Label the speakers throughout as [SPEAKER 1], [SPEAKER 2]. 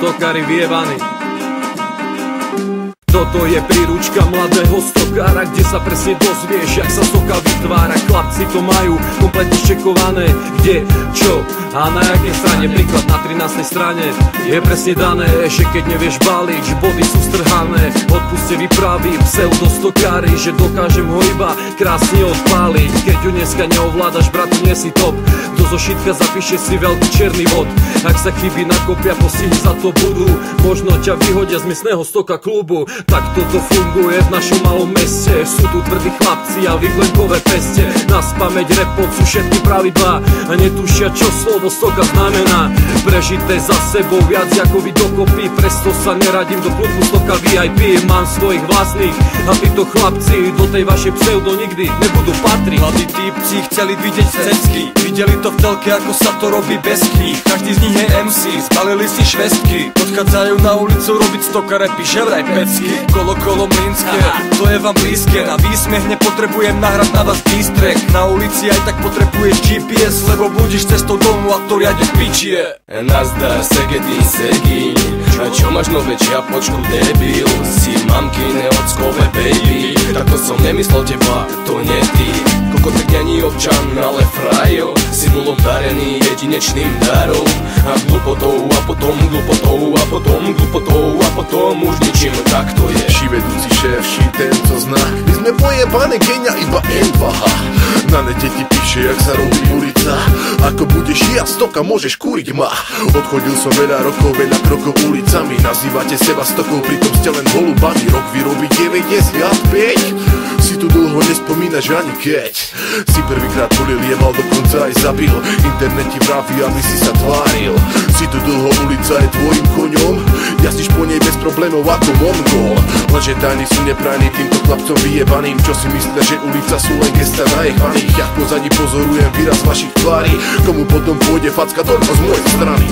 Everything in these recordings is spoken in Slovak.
[SPEAKER 1] stokári vyjebaní. Toto je príručka mladého stokára, kde sa presne dozvieš, jak sa stoka vytvára. Chlapci to majú kompletne ščekované, kde, čo a na jakej strane. Príklad na 13. strane je presne dané, že keď nevieš baliť, body sú strhané. Odpuste vypraví pseudostokári, že dokážem ho iba krásne odpáliť. Keď ju dneska neovládaš, bratu, nie si top. Do zošitka zapíše si veľký černý bod. Ak sa chyby nakopia, postihy za to budú. Možno ťa vyhodia z miestneho stoka klubu. Tak toto funguje v našom malom meste. Sú tu tvrdí chlapci a vyklenkové peste. Na spamäť repot sú všetky pravidlá a netušia, čo slovo stoka znamená. Prežité za sebou viac ako vy dokopy, presto sa neradím do klubu stoka VIP. Mám svojich vlastných a títo chlapci do tej vašej pseudo nikdy nebudú patriť.
[SPEAKER 2] Mladí týpci chceli vidieť cecky, videli to v telke, ako sa to robí bez kníh. Každý z nich je MC, zbalili si švestky, odchádzajú na ulicu robiť stoka repy, že vraj pecky. Kolo mlynské, to je vám blízke. Na výsmech nepotrebujem nahrať na vás distrek. Na ulici aj tak potrebuješ GPS, lebo budíš cestou domu a to riadne pičie.
[SPEAKER 3] Nazdar, segedy, segíň, a čo máš nové čiapočku, debil? Si mamkine ockové baby. Takto som nemyslel teba, to nie ty. Kokotek není občan, ale frajo. Si bol obdarený jedinečným darom a glupotou a potom glupotou a potom glupotou a potom už ničím, tak to je.
[SPEAKER 4] Vedúci šéf, ten co zná. My sme pojebané Kenia, iba N2H. Na nete ti píše, jak sa robí ulica. Ako budeš ja stoka, môžeš kúriť ma. Odchodil som veľa rokov, veľa krokov ulicami. Nazývate seba stokou, pritom ste len holubami. Rok vyrobí 95. Si tu dlho nespomínaš ani keď si prvýkrát polil, jemal, dokonca aj zabil. Internet ti vraví, aby si sa tváril. Si tu dlho, ulica je tvojim koňom. Jazdíš po nej bez problémov ako Mongol. Lenže tajní sú neprajní týmto chlapcom vyjebaným, čo si myslia, že ulica sú len gesta najechaných. Ja v pozadí pozorujem výraz vašich tvári. Komu potom pôjde facka toľko z mojej strany.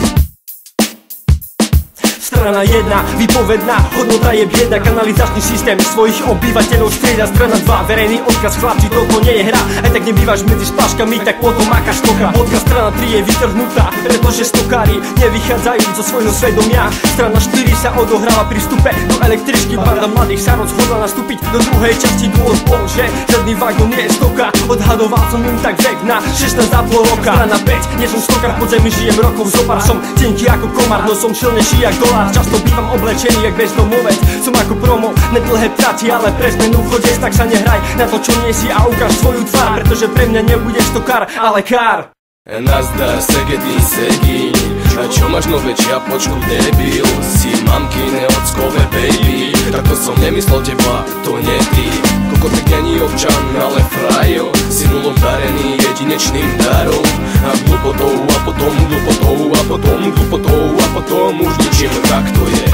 [SPEAKER 5] Strana 1, vypovedná, hodnota je bieda. Kanalizačný systém svojich obyvateľov strieda. Strana 2, verejný odkaz, chlapci, toto nie je hra. Aj tak nebývaš medzi spáškami, tak potom mákaš stoka. Odkaz strana 3 je vytrhnutá, pretože stokári nevychádzajú zo svojho svedomia. Strana 4 sa odohráva pri vstupe do električky. Banda mladých sa rozhodla nastúpiť do druhej časti. Dôvod bol, že žiadny vagón nie je stoka. Odhadoval som im tak vek na 16,5 roka. Strana 5, nie som stokár, v podzemí žijem rokov. Zopár som tenký ako komár, no som silnejší jak dolár. Často bývam oblečený jak bezdomovec. Som ako promo, nedlhé trati, ale pre zmenu chodec. Tak sa nehraj na to, čo nie si, a ukáž svoju tvár, pretože pre mňa nebudeš stokár, ale kár.
[SPEAKER 3] Nazdar, segedy, segíň, a čo máš nové čiapočku, debil? Si mamkine ockové baby. Takto som nemyslel teba, to nie ty. Kokotek není občan, ale frajo. Si bol obdarený jedinečným darom a glupotou a potom glupotou a potom glupotou a potom už ničím, tak to je.